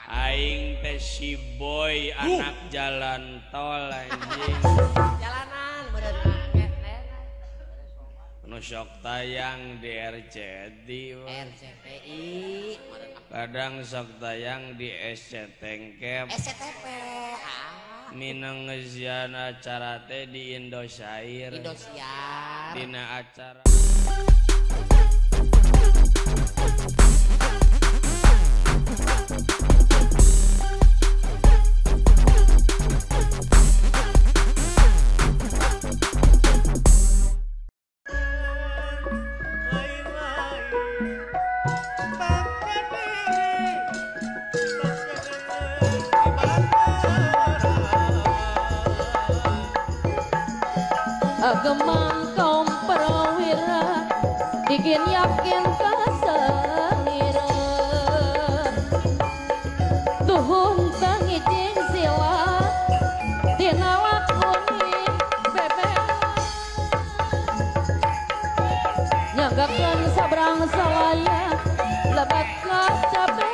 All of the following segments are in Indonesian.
Aing teh si boy anak jalan tol anjing. Jalanan bener Nu sok tayang di RCTI. RCTI Kadang sok tayang di SCTNCAP. SCTP Minang ngeujian acara teh di Indosiar. Indosiar Dina acara ageman kaum perwira bikin yakin kasalira tuhun pangijing sila tina lakoni bebek nyagakan sabrang salaya lebat capek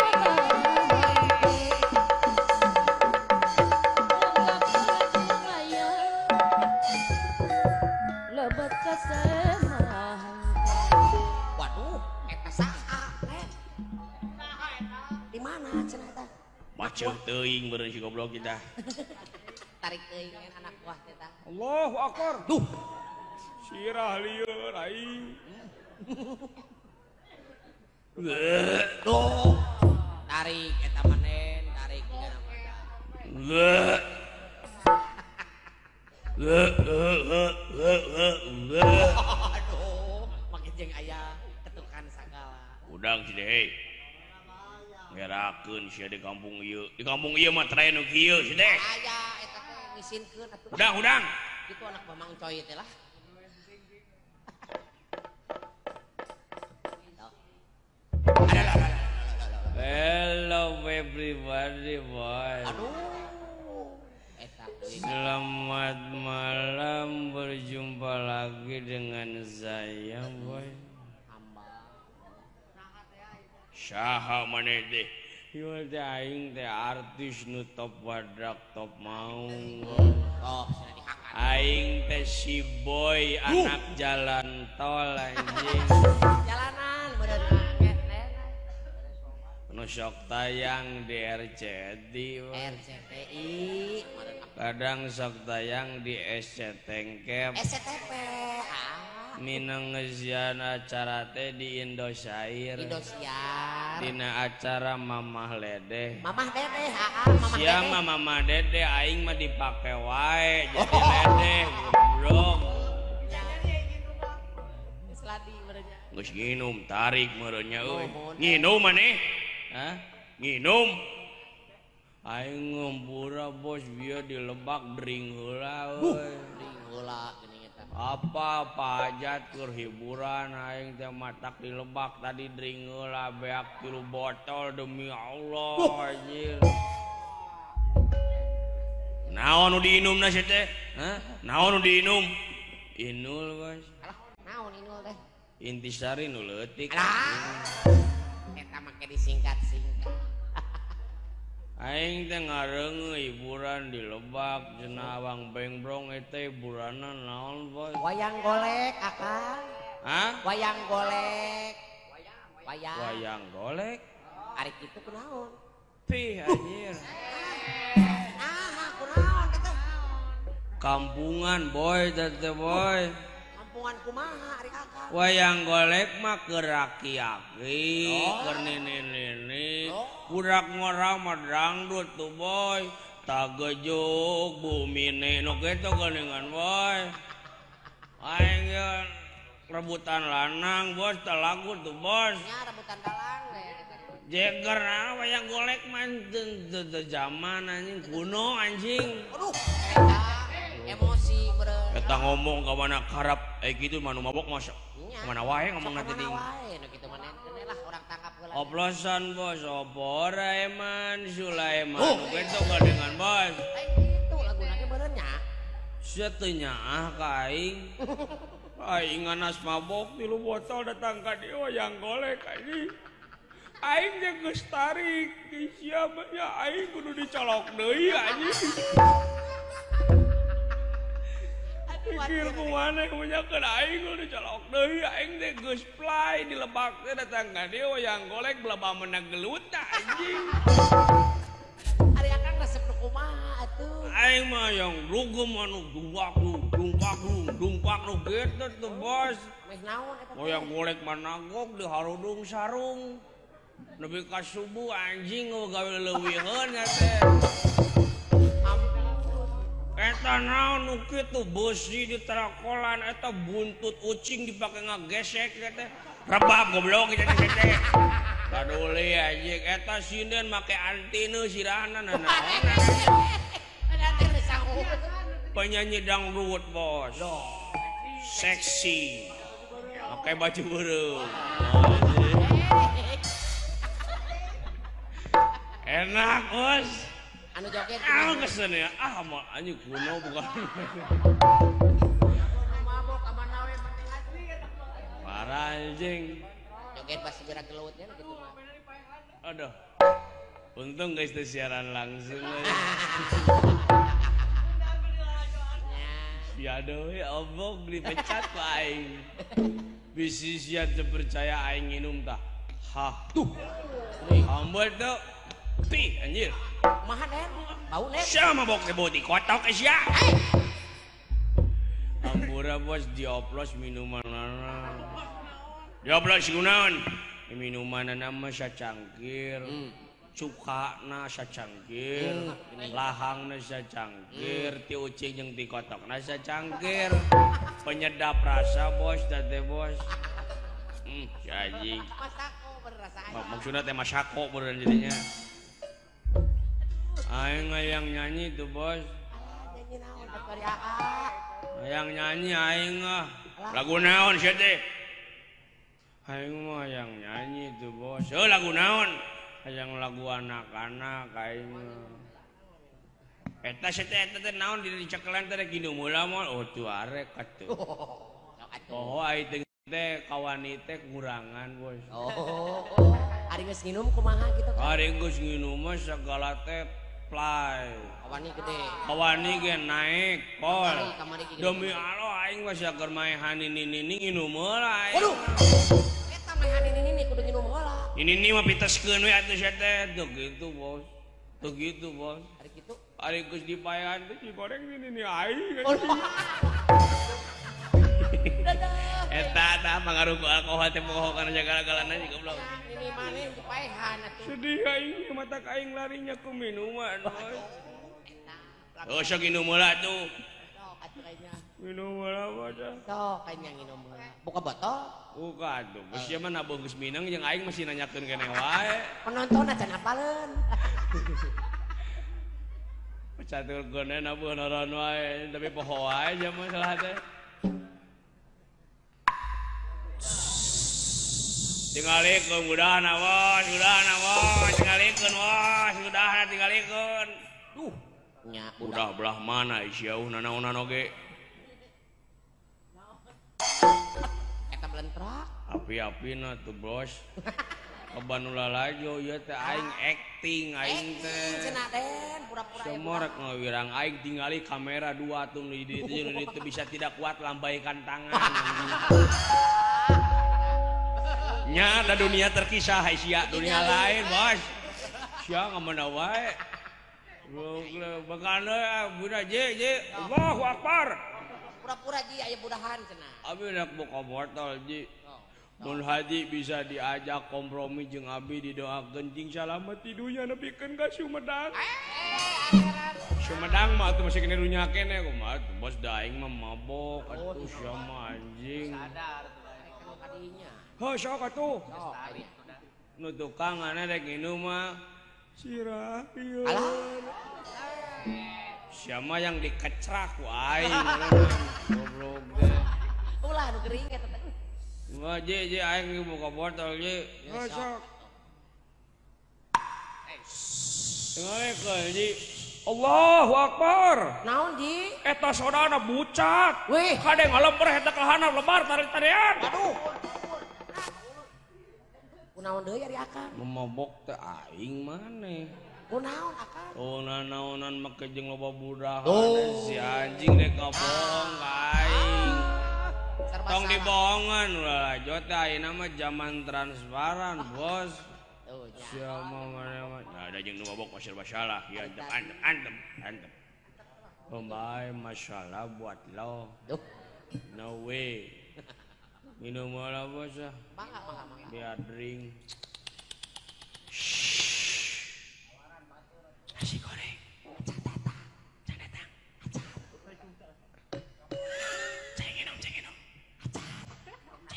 waduh eta saha di mana cenah eta macet teuing beureun si goblok kita. tarik teuing anak buah eta Allahu Akbar. Duh. Sirah lieur aing. tuh tarik eta manen tarik aduh makin jeung aya ketukan sagala Udang si Deh. Ngerakeun sia di kampung ieu. Di kampung ieu mah tren nu kieu si Deh. aya eta teh ngisinkeun atuh Udang. kitu anak Mamang Coy teh lah Hello everybody boy. aduh eta Selamat malam, berjumpa lagi dengan saya boy. hamba Saha maneh teh? Ieu teh aing teh artis nu top badak top maung. oh cenah dihakar Aing teh si boy anak jalan tol anjing. jalanan bener Nu sok tayang di RCTI. RCTI Kadang sok tayang di SCTNCAP. SCTP Minang ngeujian acara teh di Indosiar. Indosiar Dina acara Mamah Ledeh. Mamah Dede Sia mah Mamah Dede aing mah dipake wae jadi ledeh goblok. Seladi benernya Geus nginum tarik meureun nya euy. Nuhun. Nginum maneh? Hah? Nginum? Aing ngumpura bos bieu di Lebak dring heula euy. ring heula geuning eta Apa pajat keur hiburan aing teh matak di Lebak tadi dring heula beak 3 botol demi Allah anjir. Naon nu diinumna sia teh? Hah? Naon nu diinum? Inul bos. alah naon inul teh Intisari nu leutik. alah eta make disingkat-singkat Aing teh ngareungeun hiburan di Lebak cenah Abang Bengbrong eta hiburanna naon bos? wayang golek akang Hah? wayang golek wayang Wayang golek? ari kitu kunaon Pih anjir. kunaon eta Kampungan boy teh boy. kampungan kumaha ari akang Wayang golek mah keur aki-aki, keur nini-nini. Budak ngora mah dangdut tuh boy. Tagejuk bumine nu kitu geuningan boy. Aing ge rebutan lanang bos teu lagu tuh bos. nya rebutan dalang we Jeger wayang golek mah teu zaman anjing kuno anjing. aduh eta emosi beureun Eta ngomong ka mana karap kitu mah nu mabok mah nya mana wae ngomong nanti ding. wae nu kitu mah keneh lah urang tangkap heula Oplosan bos, Oporaiman, Sulaiman, gitu dengan bos. itu lagu lagi beureun nya Sia teu nyaah ka aing. Aing nganas mabok 3 botol datang ka dieu wayang golek anjing. Aing jeung geus tarik, siapa nya aing kudu dicolok deui anjing. Pikir kumana munyakeun aing kudu dicolok deui, aing teh geus play di lebak teh datang ka dieu yang golek belaba menang gelut anjing. Ari akang resep nu kumaha atuh. Aing mah yang rugem anu dumpak lu gitu tuh bos. Meh naon eta? Yang golek managok di harudung sarung. Nepi ka subuh anjing gawe leuwieun nya teh. Eta naon nu kitu besi di tarakolan eta buntut ucing dipake ngagesek teh. Rebab goblok kita teh. Kaduli anjing eta sinden make antine sirahna naon. Penyanyi dangdut bos. Seksi. Pakai baju beureum. Enak bos. Anu joget. Kesen ya. Mah anjing kuno bukan. Mabok ka mana we penting asli. Parah anjing. Joget basi gerak gelutnya gitu mah. Aduh. Untung guys teh siaran langsung. Ya aduh ya obok dipecat ku aing. Bisi sia teu percaya aing nginum tah. Hah. Tuh. Ambal tuh. Pi anjir. Kumaha Den? Bau Den. Sia mabok teh bau dikotok ke sia. Ambura bos dioplos minumanana. Dioplos kunaon? Minumanana mah sacangkir. Cukana sacangkir, lahangna sacangkir, ti ucing jeung ti kotokna sacangkir. Penyedap rasa bos teh bos. Anjing. Masako berasa. Maksudna teh masako beneran jadinya. Aing yang nyanyi tuh bos. Nyanyi naon teh kariaka. Yang nyanyi aing ah. Lagu naon sia teh? Aing mah yang nyanyi tuh bos. Lagu naon? Hayang lagu anak-anak aing. Eta teh naon di cekelan teh ginum heula mah tuh arek atuh. Oh aing teh kawani teh kurangan bos. Ari geus nginum kumaha gitu kan? Ari geus nginum mah segala teh play. Kawani gede. Kawani ge naik pol. Kamari gede. Demi Allah aing mah saker maehan ini nginum heula aing. Waduh. Eta maehan ini kudu nginum heula. Ini mah piteskeun we atuh sia teh. Tuh gitu bos. Tuh gitu bos. Ari kitu. Ari geus dipaehan teh digoreng ini aing. Eta pangaruh alkohol teh poho kana jagala-galana juga goblok. Ini maneh dipaehan atuh. Sedih aing mata aing larinya ke minuman bos. Oh sok minum heula tuh. Sok atuh kayaknya. Minum heula bos. Sok kayaknya nginum heula. Buka botol. Buka tuh. Geus ieu mah nabuh geus minang jeung aing masih nanyakeun keneh wae. Penonton acan apaleun. Catur gone nabuh noron wae tapi poho wae jam masalah teh. Tingalikeun udahna bos, tingalikeun bos, udahna tingalikeun. Nya Udah belah mana isieuh nanaonan oge. eta belentrak. Api-apina tuh bos. Keban ulah lajo ieu teh aing acting aing teh. Cenah Den, pura-pura aya Semua rek ngawirang aing tingali kamera 2 tuh di ditu bisa tidak kuat lambaikan tangan. Nya ada dunia terkisah sia dunia lain bos. Sia ngamana wae. Bagana budak je Allahu Akbar. Pura-pura ji aya budahan cenah. Abi nak buka botol ji. Mun haji bisa diajak kompromi jeung abi didoakeun jeung salamet di dunya nepikeun ka Sumedang. Sumedang mah atuh masih kene dunya kene kumaha bos daing mah mabok atuh sia mah anjing. Sadar tuh kadinya. Heuh sok atuh. Sok aya. Nu tukang ana rek nginum mah sirah ieu. Alah. Siapa yang dikecrak ku aing goblok teh. Ulah nu gering eta teh. Wah je aing buka botol je. Sok. Assalamualaikum ji. Allahu Akbar. Naon ji? Eta sodana bucat. Wih. Kade ngalemper eta kalahana lebar tarik-tarian. Aduh. Kunaon deui ari akan? Memabok teh aing maneh. Kunaon akan? Oh naonan make jeung loba budak Oh. si anjing dek kabohong ka aing. Serba Tong salah. dibohongan ulah jot ayeuna mah zaman transparan bos. Tuh, nya. Siapa mana mah nah, ada jeung nu mabok mah serba salah ya antem. Pembae masalah buat lo. Duh, No way. Minum lah bos ah. mangga. Biar drink. Nasi goreng. Can datang. Ceng minum.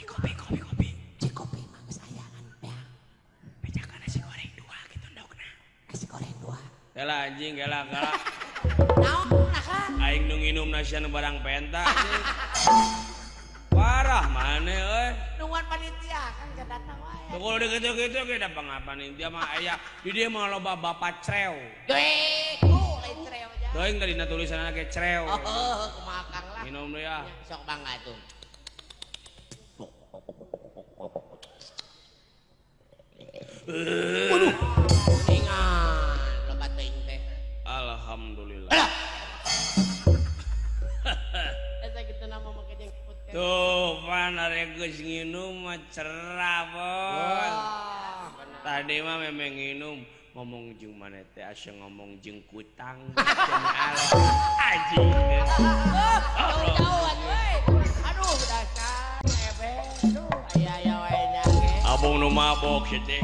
Kopi. Kopi mah geus aya kan, ya. Bejakan nasi goreng 2 gitu ndokna. Nasi goreng 2. Gela anjing gela. Naon akan? Aing nu nginum nasian barang penta anjing. Parah maneh euy. Nungguan panitia kan can datang wae. Tuh kalau gitu ge da pangapan intia mah aya di dieu mah loba bapak creu. Deh, lain cereo aja. Teuing tadi na tulisanna ge creu. Oh, kumaha Kang lah. Minum deui ya. Sok bangga tuh. Waduh. Ingat, loba teuing teh. Alhamdulillah. Asa kitu nama make jeung put. Tuh, pan are geus nginum mah cerah, Bos. Tadi mah memang nginum ngomong jeung maneh teh asa ngomong jeung kutang jeung alo. Anjing. Jauh-jauhan we. Aduh, dasar ebe. Aduh, aya wae nya ge. Abong nu mabok sih teh.